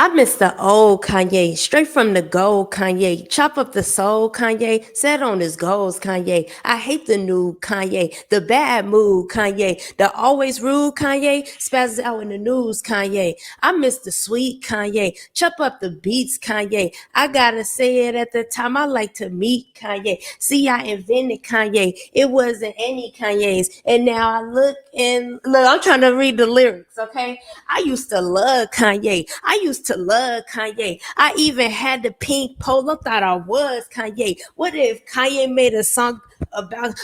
I miss the old Kanye, straight from the gold Kanye. Chop up the soul Kanye, set on his goals Kanye. I hate the new Kanye, the bad mood Kanye, the always rude Kanye, spazzes out in the news Kanye. I miss the sweet Kanye, chop up the beats Kanye. I gotta say it at the time, I like to meet Kanye. See, I invented Kanye, it wasn't any Kanye's. And now I look, I'm trying to read the lyrics, okay? I used to love Kanye. I used to love Kanye. I even had the pink polo, thought I was Kanye. What if Kanye made a song about,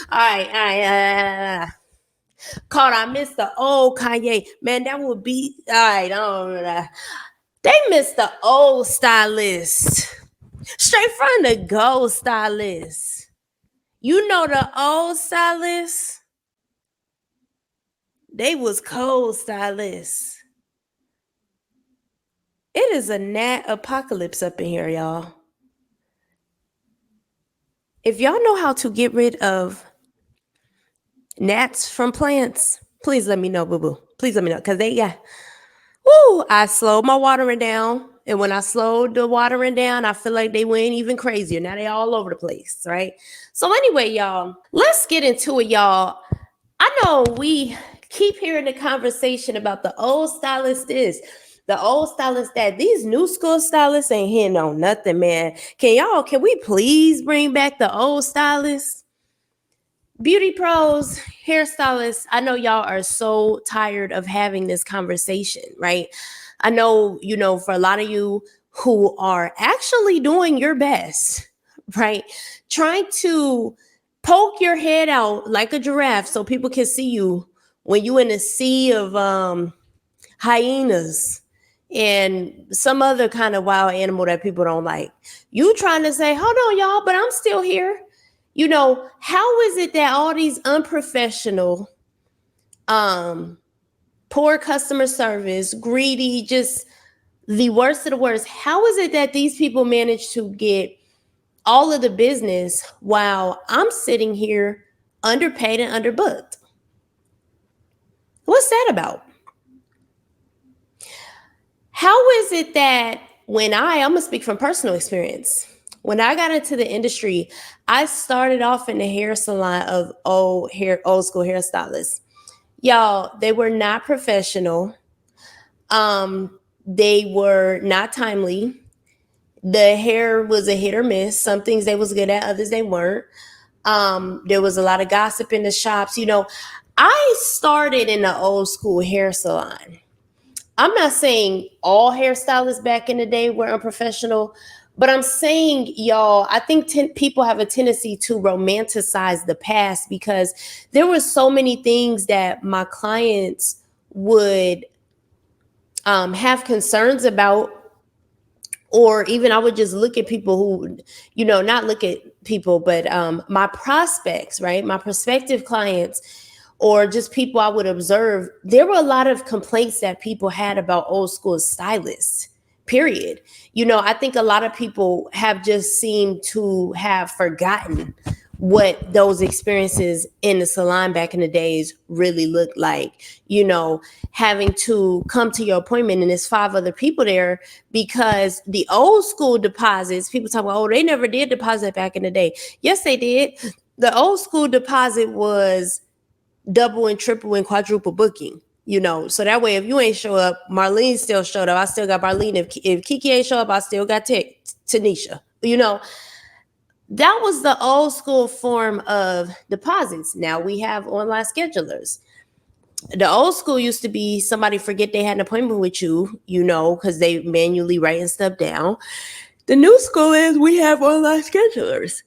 called I Miss the Old Kanye? Man, that would be, all right, I don't know. They miss the old stylist. Straight from the gold stylist. You know the old stylist? They was cold stylists. It is a gnat apocalypse up in here, y'all. If y'all know how to get rid of gnats from plants, please let me know, boo boo. Please let me know. Because I slowed my watering down. And when I slowed the watering down, I feel like they went even crazier. Now they all over the place, right? So anyway, y'all, let's get into it, y'all. I know we keep hearing the conversation about the old stylist this, the old stylist that. These new school stylists ain't hitting on nothing, man. Can we please bring back the old stylists? Beauty pros, hairstylists, I know y'all are so tired of having this conversation, right? I know, for a lot of you who are actually doing your best, right? Trying to poke your head out like a giraffe so people can see you when you in a sea of hyenas and some other kind of wild animal that people don't like. You trying to say, hold on, y'all, but I'm still here. How is it that all these unprofessional, poor customer service, greedy, just the worst of the worst, how is it that these people manage to get all of the business while I'm sitting here underpaid and underbooked? What's that about? How is it that I'm gonna speak from personal experience. When I got into the industry, I started off in the hair salon of old school hairstylists. Y'all, they were not professional. They were not timely. The hair was a hit or miss. Some things they was good at, others they weren't. There was a lot of gossip in the shops. I started in the old school hair salon. I'm not saying all hairstylists back in the day were unprofessional, but I'm saying, y'all, I think people have a tendency to romanticize the past because there were so many things that my clients would have concerns about, or even I would just look at people who, not look at people, but my prospects, right? My prospective clients, or just people I would observe. There were a lot of complaints that people had about old school stylists, period. I think a lot of people have just seemed to have forgotten what those experiences in the salon back in the days really looked like. Having to come to your appointment and there's 5 other people there, because the old school deposits, people talk about, oh, they never did deposit back in the day. Yes, they did. The old school deposit was double and triple and quadruple booking. So that way, if you ain't show up, Marlene still showed up. I still got Marlene. If Kiki ain't show up, I still got Tanisha. That was the old school form of deposits. Now we have online schedulers. The old school used to be somebody forget they had an appointment with you, because they manually writing stuff down. The new school is we have online schedulers.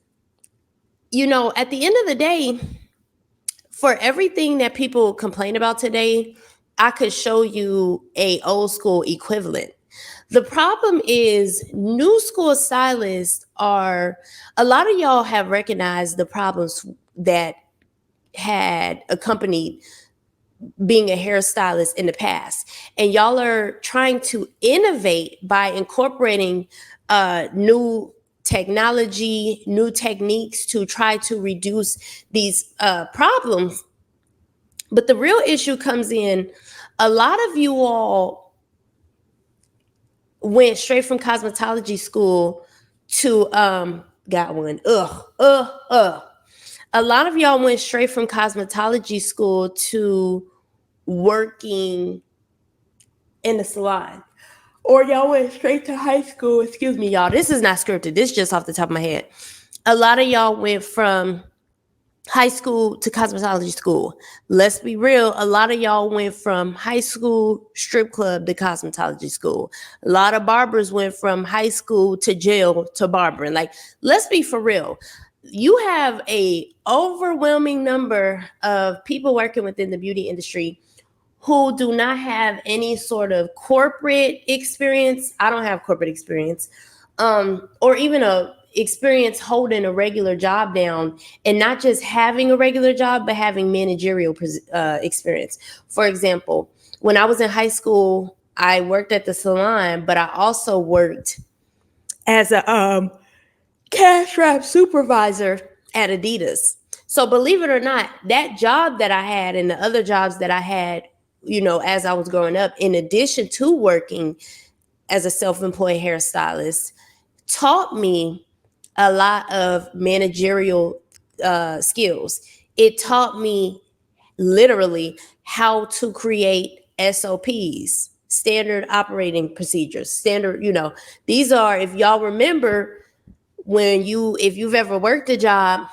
At the end of the day, for everything that people complain about today, I could show you a old school equivalent. The problem is new school stylists are, a lot of y'all have recognized the problems that had accompanied being a hairstylist in the past. And y'all are trying to innovate by incorporating new technology, new techniques to try to reduce these problems. But the real issue comes in, a lot of you all went straight from cosmetology school to got one. A lot of y'all went straight from cosmetology school to working in the salon. Or y'all went straight to high school. Excuse me, y'all. This is not scripted. This is just off the top of my head. A lot of y'all went from high school to cosmetology school. Let's be real. A lot of y'all went from high school strip club to cosmetology school. A lot of barbers went from high school to jail to barbering. Like, let's be for real. You have a overwhelming number of people working within the beauty industry who do not have any sort of corporate experience. I don't have corporate experience, or even a experience holding a regular job down, and not just having a regular job, but having managerial experience. For example, when I was in high school, I worked at the salon, but I also worked as a cash wrap supervisor at Adidas. So believe it or not, that job that I had and the other jobs that I had, as I was growing up, in addition to working as a self-employed hairstylist, taught me a lot of managerial skills. It taught me literally how to create SOPs, standard operating procedures, these are, if y'all remember, if you've ever worked a job,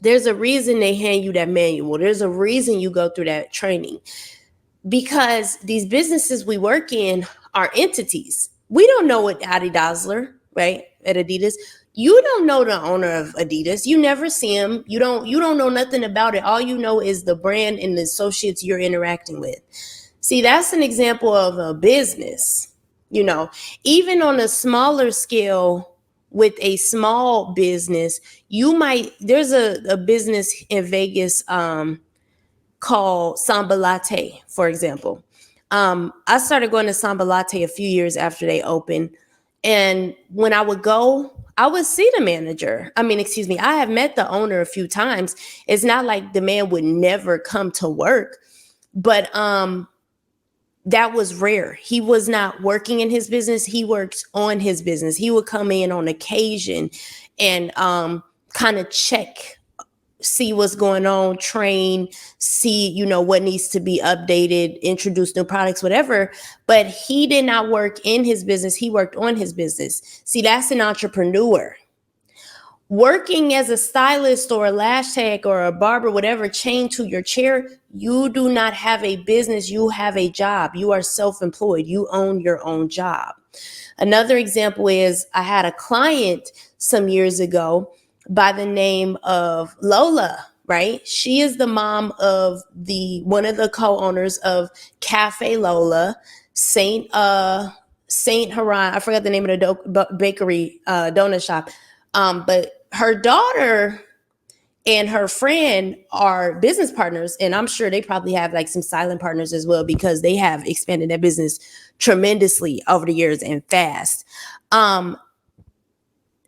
there's a reason they hand you that manual. There's a reason you go through that training, because these businesses we work in are entities. We don't know what Adi Dassler, right, at Adidas. You don't know the owner of Adidas. You never see him. You don't know nothing about it. All you know is the brand and the associates you're interacting with. See, that's an example of a business. Even on a smaller scale, with a small business, there's a business in Vegas called Samba Latte, for example. I started going to Samba Latte a few years after they opened. And when I would go, I would see the manager. I have met the owner a few times. It's not like the man would never come to work, but that was rare. He was not working in his business. He works on his business. He would come in on occasion and kind of check, see what's going on, train, see, what needs to be updated, introduce new products, whatever. But he did not work in his business. He worked on his business. See, that's an entrepreneur. Working as a stylist or a lash tech or a barber, whatever, chained to your chair, you do not have a business. You have a job. You are self-employed. You own your own job. Another example is I had a client some years ago by the name of Lola, right? She is the mom of one of the co-owners of Cafe Lola, Saint Haran. I forgot the name of the bakery donut shop. But her daughter and her friend are business partners, and I'm sure they probably have like some silent partners as well, because they have expanded their business tremendously over the years and fast.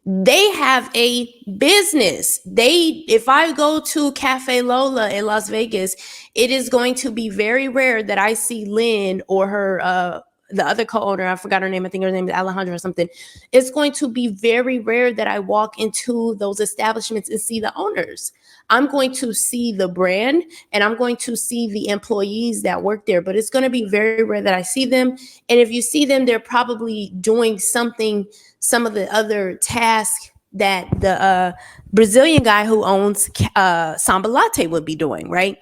They have a business. If I go to Cafe Lola in Las Vegas, it is going to be very rare that I see Lynn or her the other co-owner, I forgot her name. I think her name is Alejandra or something. It's going to be very rare that I walk into those establishments and see the owners. I'm going to see the brand and I'm going to see the employees that work there, but it's going to be very rare that I see them. And if you see them, they're probably doing some of the other tasks that the Brazilian guy who owns Samba Latte would be doing, right?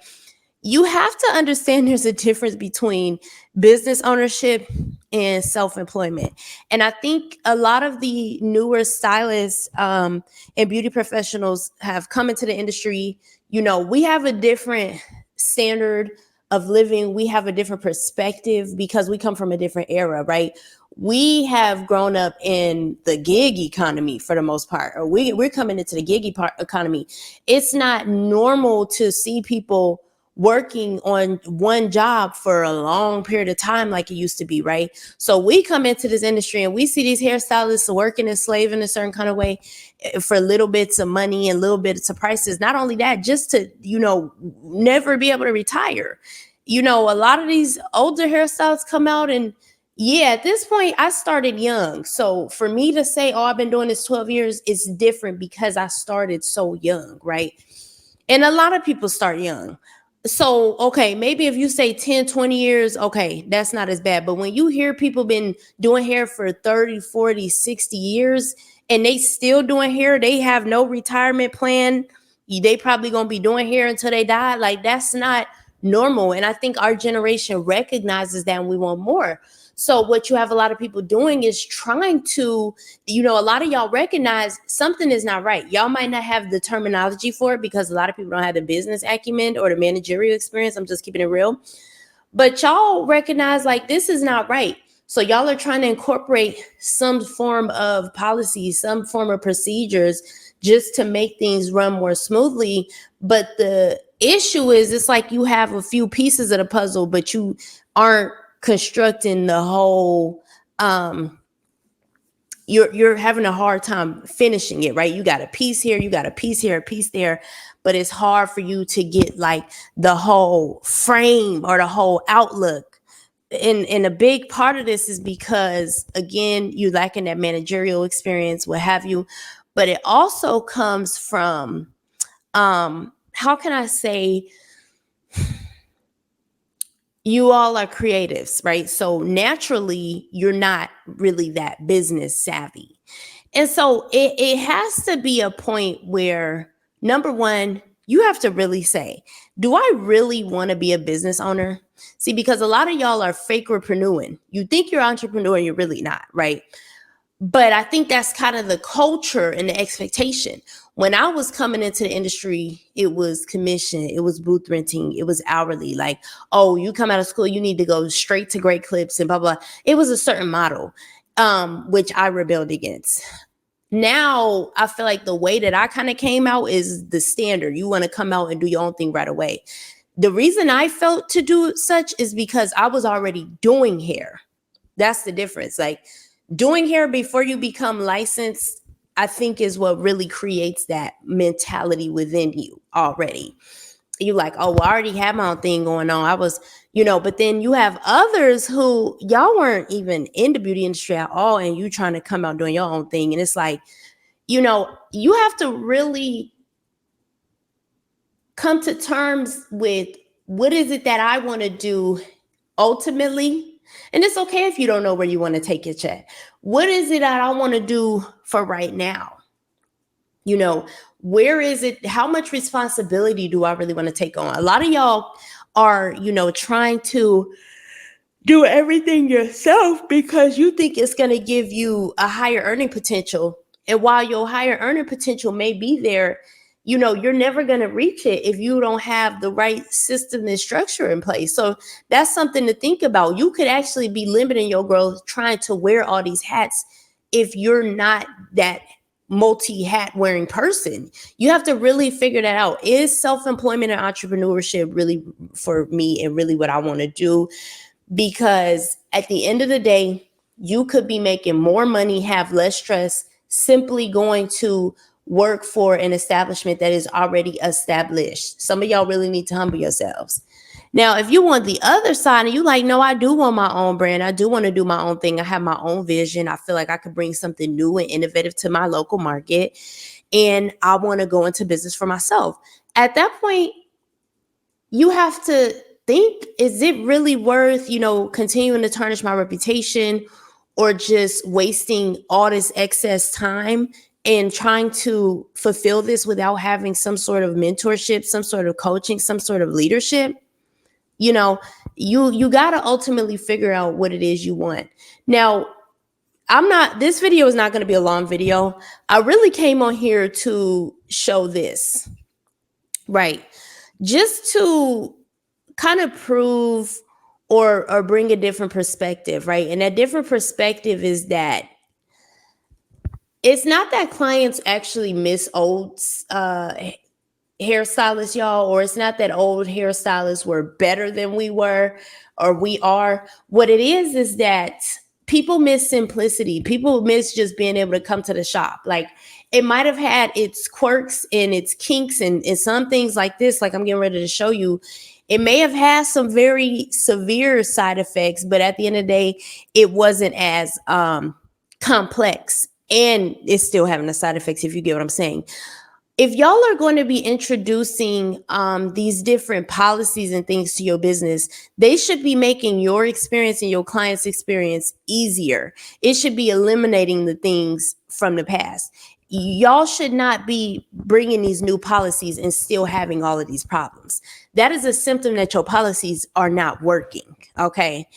You have to understand there's a difference between business ownership and self-employment. And I think a lot of the newer stylists and beauty professionals have come into the industry. We have a different standard of living. We have a different perspective because we come from a different era, right? We have grown up in the gig economy for the most part, or we're coming into the gig economy. It's not normal to see people working on one job for a long period of time like it used to be, right? So we come into this industry and we see these hairstylists working and slaving a certain kind of way for little bits of money and little bits of prices. Not only that, just to, never be able to retire. A lot of these older hairstylists come out and Yeah, at this point, I started young. So for me to say, oh, I've been doing this 12 years, it's different because I started so young, right? And a lot of people start young. So, okay, maybe if you say 10, 20 years, okay, that's not as bad. But when you hear people been doing hair for 30, 40, 60 years and they still doing hair, they have no retirement plan. They probably going to be doing hair until they die. Like that's not normal. And I think our generation recognizes that and we want more. So what you have a lot of people doing is trying to, a lot of y'all recognize something is not right. Y'all might not have the terminology for it because a lot of people don't have the business acumen or the managerial experience. I'm just keeping it real. But y'all recognize like this is not right. So y'all are trying to incorporate some form of policy, some form of procedures just to make things run more smoothly. But the issue is it's like you have a few pieces of the puzzle, but you aren't constructing the whole you're having a hard time finishing it, right? You got a piece here, you got a piece here, a piece there, but it's hard for you to get like the whole frame or the whole outlook. And a big part of this is because again, you lacking that managerial experience, what have you, but it also comes from how can I say, you all are creatives, right? So naturally, you're not really that business savvy. And so it has to be a point where, number one, you have to really say, do I really want to be a business owner? See, because a lot of y'all are fake entrepreneuring. You think you're an entrepreneur, you're really not, right? But I think that's kind of the culture and the expectation. When I was coming into the industry, it was commission, it was booth renting, it was hourly. Like, oh, you come out of school, you need to go straight to Great Clips and blah, blah. It was a certain model, which I rebelled against. Now I feel like the way that I kind of came out is the standard. You want to come out and do your own thing right away. The reason I felt to do such is because I was already doing hair. That's the difference. Like doing hair before you become licensed, I think is what really creates that mentality within you already. You like, oh, well, I already have my own thing going on. I was, but then you have others who y'all weren't even in the beauty industry at all. And you trying to come out doing your own thing. And it's like, you have to really come to terms with what is it that I want to do ultimately. And it's okay if you don't know where you want to take your check. What is it that I want to do for right now? Where is it? How much responsibility do I really want to take on? A lot of y'all are, trying to do everything yourself because you think it's going to give you a higher earning potential. And while your higher earning potential may be there, you're never going to reach it if you don't have the right system and structure in place. So that's something to think about. You could actually be limiting your growth trying to wear all these hats if you're not that multi-hat wearing person. You have to really figure that out. Is self-employment and entrepreneurship really for me and really what I want to do? Because at the end of the day, you could be making more money, have less stress, simply going to work for an establishment that is already established. Some of y'all really need to humble yourselves. Now, if you want the other side and you like, no, I do want my own brand. I do want to do my own thing. I have my own vision. I feel like I could bring something new and innovative to my local market. And I want to go into business for myself. At that point, you have to think, is it really worth, continuing to tarnish my reputation or just wasting all this excess time and trying to fulfill this without having some sort of mentorship, some sort of coaching, some sort of leadership? You got to ultimately figure out what it is you want. Now, this video is not going to be a long video. I really came on here to show this, right? Just to kind of prove or bring a different perspective, right? And that different perspective is that it's not that clients actually miss old hairstylists, y'all, or it's not that old hairstylists were better than we were or we are. What it is that people miss simplicity. People miss just being able to come to the shop. Like it might have had its quirks and its kinks and some things like this, like I'm getting ready to show you. It may have had some very severe side effects, but at the end of the day, it wasn't as complex, and it's still having the side effects, if you get what I'm saying. If y'all are going to be introducing these different policies and things to your business, they should be making your experience and your client's experience easier. It should be eliminating the things from the past. Y'all should not be bringing these new policies and still having all of these problems. That is a symptom that your policies are not working. Okay.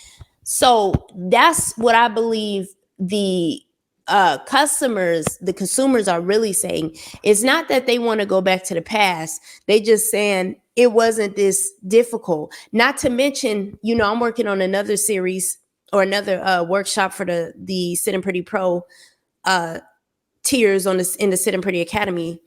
So that's what I believe the the consumers are really saying. It's not that they want to go back to the past. They just saying it wasn't this difficult. Not to mention, I'm working on another series or another workshop for the Sit and Pretty Pro tiers in the Sit and Pretty Academy.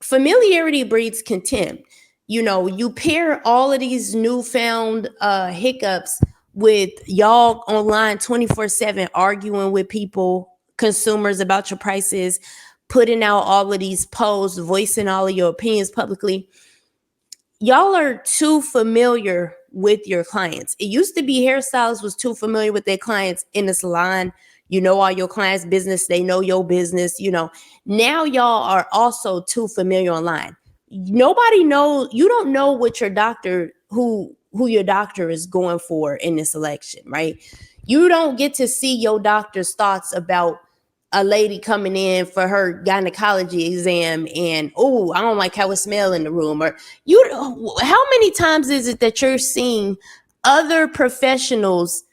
Familiarity breeds contempt. You pair all of these newfound hiccups with y'all online 24/7 arguing with people, consumers, about your prices, putting out all of these posts, voicing all of your opinions publicly. Y'all are too familiar with your clients. It used to be hairstylists was too familiar with their clients in the salon. All your clients' business, they know your business. Now y'all are also too familiar online. Nobody knows, you don't know what your doctor, who your doctor is going for in this election, right? You don't get to see your doctor's thoughts about a lady coming in for her gynecology exam and, oh, I don't like how it smells in the room. Or how many times is it that you're seeing other professionals'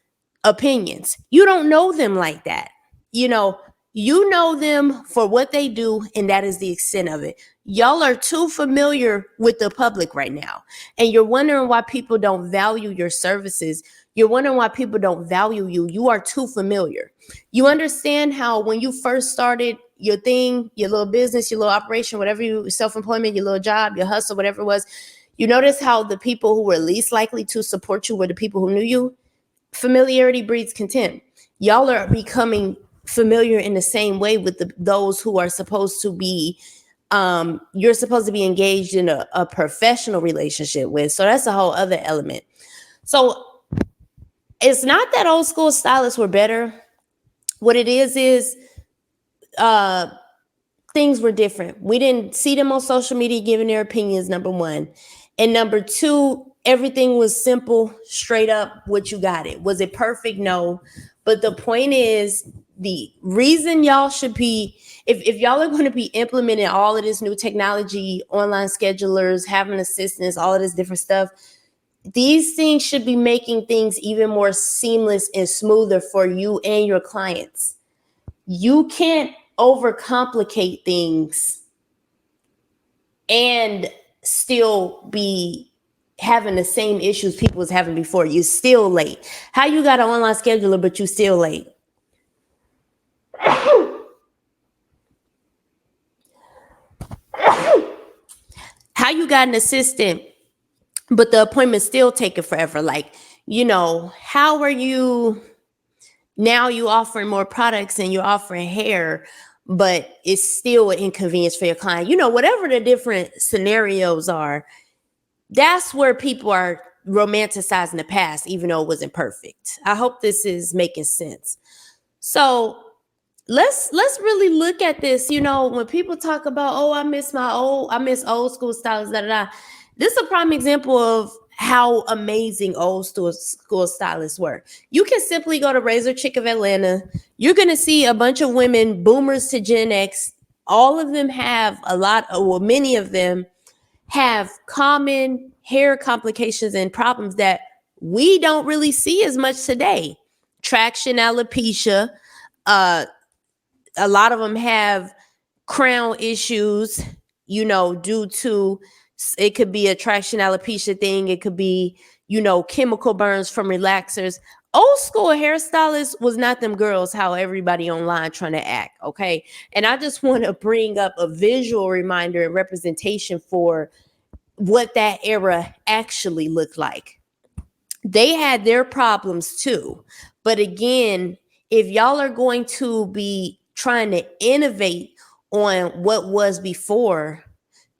opinions? You don't know them like that. You know them for what they do, and that is the extent of it. Y'all are too familiar with the public right now, and you're wondering why people don't value your services. You're wondering why people don't value you. You are too familiar. You understand how when you first started your thing, your little business, your little operation, whatever self-employment, your little job, your hustle, whatever it was, you notice how the people who were least likely to support you were the people who knew you. Familiarity breeds contempt. Y'all are becoming familiar in the same way with those who are supposed to be you're supposed to be engaged in a professional relationship with. So that's a whole other element. So it's not that old school stylists were better. What it is things were different. We didn't see them on social media giving their opinions, number one. And number two, everything was simple, straight up, what you got it. Was it perfect? No. But the point is, the reason y'all should be, if y'all are going to be implementing all of this new technology, online schedulers, having assistants, all of this different stuff, these things should be making things even more seamless and smoother for you and your clients. You can't overcomplicate things and still be having the same issues people was having before. You're still late. How you got an online scheduler, but you still late? How you got an assistant, but the appointment's still taking forever? How are you now? You offering more products and you're offering hair, but it's still an inconvenience for your client. Whatever the different scenarios are, that's where people are romanticizing the past, even though it wasn't perfect. I hope this is making sense. So let's really look at this. When people talk about, oh, I miss old school stylists, this is a prime example of how amazing old school stylists were. You can simply go to Razor Chick of Atlanta. You're going to see a bunch of women, boomers to Gen X. All of them have many of them have common hair complications and problems that we don't really see as much today. Traction alopecia. A lot of them have crown issues, due to, it could be a traction alopecia thing. It could be, chemical burns from relaxers. Old school hairstylists was not them girls how everybody online trying to act, okay? And I just want to bring up a visual reminder and representation for what that era actually looked like. They had their problems too. But again, if y'all are going to be trying to innovate on what was before,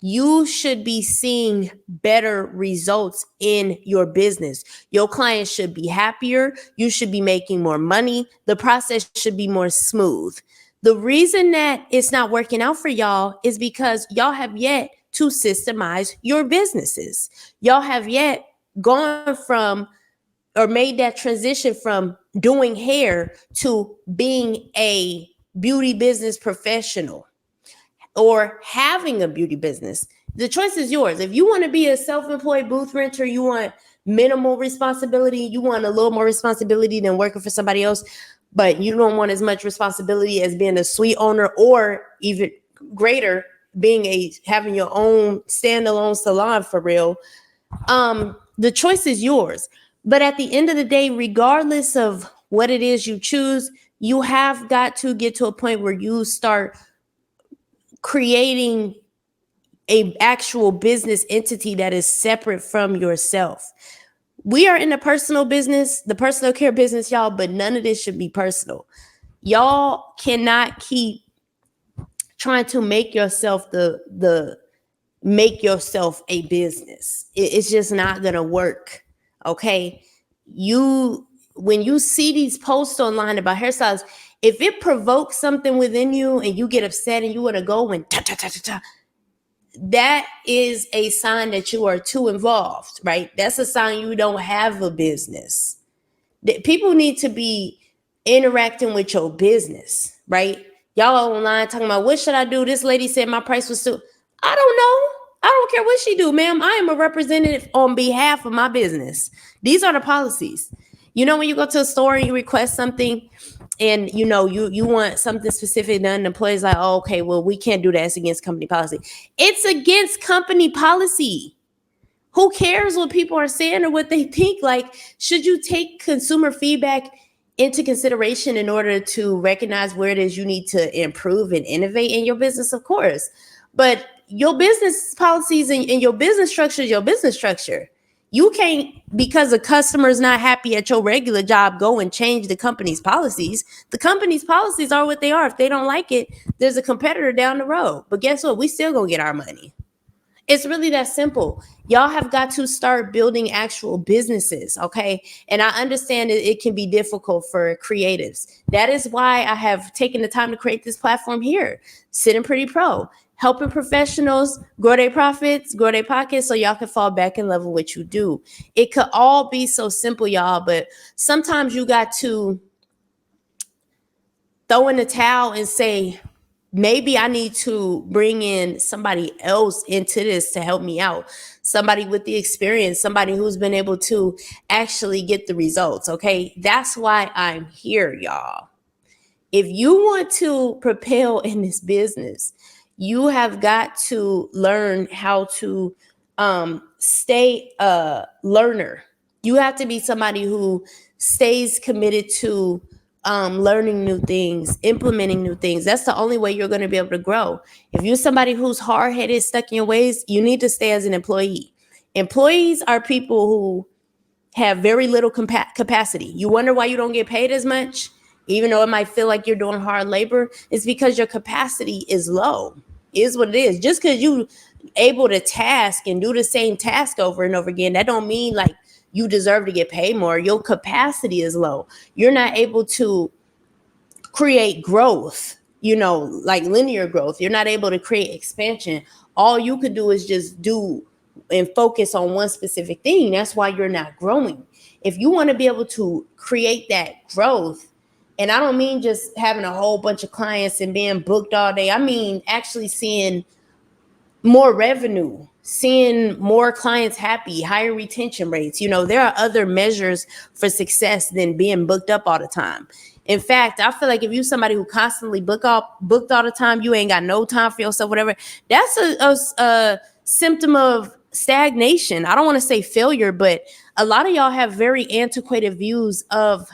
you should be seeing better results in your business. Your clients should be happier. You should be making more money. The process should be more smooth. The reason that it's not working out for y'all is because y'all have yet to systemize your businesses. Y'all have yet gone from or made that transition from doing hair to being a beauty business professional or having a beauty business. The choice is yours. If you want to be a self-employed booth renter, you want minimal responsibility, you want a little more responsibility than working for somebody else, but you don't want as much responsibility as being a suite owner, or even greater, being having your own standalone salon for real. The choice is yours. But at the end of the day, regardless of what it is you choose, you have got to get to a point where you start creating a actual business entity that is separate from yourself. We are in the personal business, the personal care business, y'all, but none of this should be personal. Y'all cannot keep trying to make yourself make yourself a business. It's just not gonna work. Okay. When you see these posts online about hairstyles, if it provokes something within you and you get upset and you want to go and that is a sign that you are too involved, right? That's a sign you don't have a business. People need to be interacting with your business, right? Y'all online talking about, what should I do? This lady said my price was too. I don't know. I don't care what she do, ma'am. I am a representative on behalf of my business. These are the policies. You know, when you go to a store and you request something and you know you want something specific done, the employee's like, oh, okay, well, we can't do that. It's against company policy. It's against company policy. Who cares what people are saying or what they think? Like, should you take consumer feedback into consideration in order to recognize where it is you need to improve and innovate in your business? Of course. But your business policies and your business structure is your business structure. You can't, because a customer is not happy at your regular job, go and change the company's policies. The company's policies are what they are. If they don't like it, there's a competitor down the road. But guess what? We still gonna get our money. It's really that simple. Y'all have got to start building actual businesses, okay? And I understand that it can be difficult for creatives. That is why I have taken the time to create this platform here, Sitting Pretty Pro, helping professionals grow their profits, grow their pockets, so y'all can fall back in love with what you do. It could all be so simple, y'all, but sometimes you got to throw in the towel and say, maybe I need to bring in somebody else into this to help me out. Somebody with the experience, somebody who's been able to actually get the results. Okay. That's why I'm here, y'all. If you want to propel in this business, you have got to learn how to stay a learner. You have to be somebody who stays committed to learning new things, implementing new things. That's the only way you're going to be able to grow. If you're somebody who's hard-headed, stuck in your ways, you need to stay as an employee. Employees are people who have very little capacity. You wonder why you don't get paid as much, even though it might feel like you're doing hard labor. It's because your capacity is low. It is what it is. Just because you able to task and do the same task over and over again, that don't mean like you deserve to get paid more. Your capacity is low. You're not able to create growth, like linear growth. You're not able to create expansion. All you could do is just do and focus on one specific thing. That's why you're not growing. If you want to be able to create that growth, and I don't mean just having a whole bunch of clients and being booked all day. I mean actually seeing more revenue, seeing more clients happy, higher retention rates. There are other measures for success than being booked up all the time. In fact, I feel like if you're somebody who constantly booked all the time, you ain't got no time for yourself, whatever, that's a symptom of stagnation. I don't want to say failure, but a lot of y'all have very antiquated views of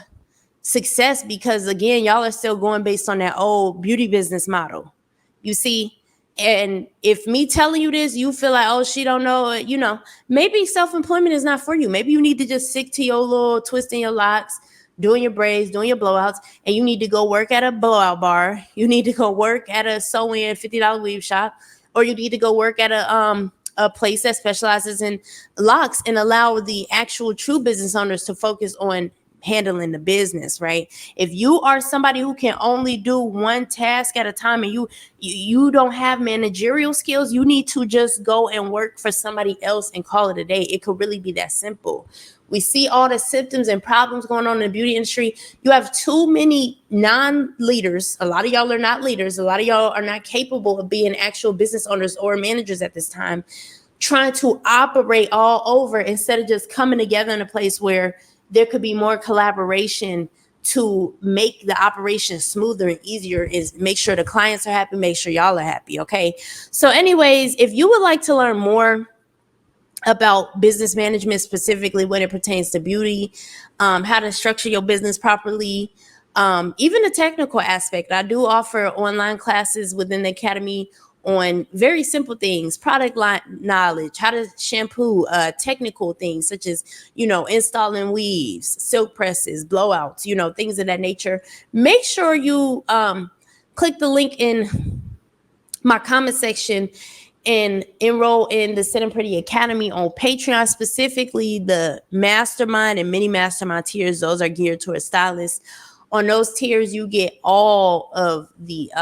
success because, again, y'all are still going based on that old beauty business model. You see? And if me telling you this, you feel like, oh, she don't know, maybe self-employment is not for you. Maybe you need to just stick to your little twisting your locks, doing your braids, doing your blowouts, and you need to go work at a blowout bar. You need to go work at a sew-in $50 weave shop. or you need to go work at a place that specializes in locks, and allow the actual true business owners to focus on handling the business, right? If you are somebody who can only do one task at a time, and you don't have managerial skills, you need to just go and work for somebody else and call it a day. It could really be that simple. We see all the symptoms and problems going on in the beauty industry. You have too many non-leaders. A lot of y'all are not leaders. A lot of y'all are not capable of being actual business owners or managers at this time, trying to operate all over instead of just coming together in a place where there could be more collaboration to make the operation smoother and easier. Is make sure the clients are happy, make sure y'all are happy. Okay. So anyways, if you would like to learn more about business management, specifically when it pertains to beauty, how to structure your business properly, even the technical aspect, I do offer online classes within the academy on very simple things, product line knowledge, how to shampoo, technical things such as, installing weaves, silk presses, blowouts, things of that nature. Make sure you click the link in my comment section and enroll in the Sit and Pretty Academy on Patreon. Specifically, the mastermind and mini mastermind tiers, those are geared towards stylists. On those tiers, you get all of the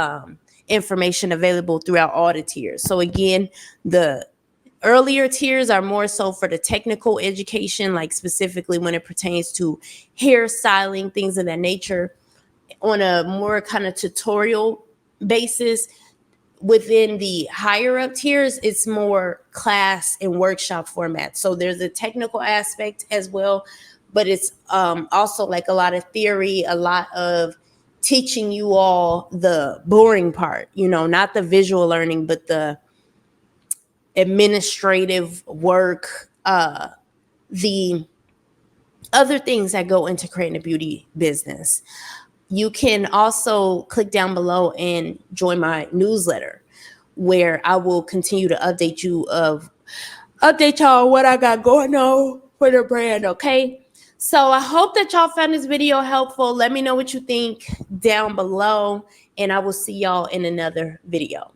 information available throughout all the tiers. So again, the earlier tiers are more so for the technical education, like specifically when it pertains to hairstyling, things of that nature. On a more kind of tutorial basis, within the higher up tiers, it's more class and workshop format. So there's a technical aspect as well, but it's also like a lot of theory, a lot of teaching you all the boring part, not the visual learning, but the administrative work, the other things that go into creating a beauty business. You can also click down below and join my newsletter, where I will continue to update y'all what I got going on for the brand. Okay. So I hope that y'all found this video helpful. Let me know what you think down below, and I will see y'all in another video.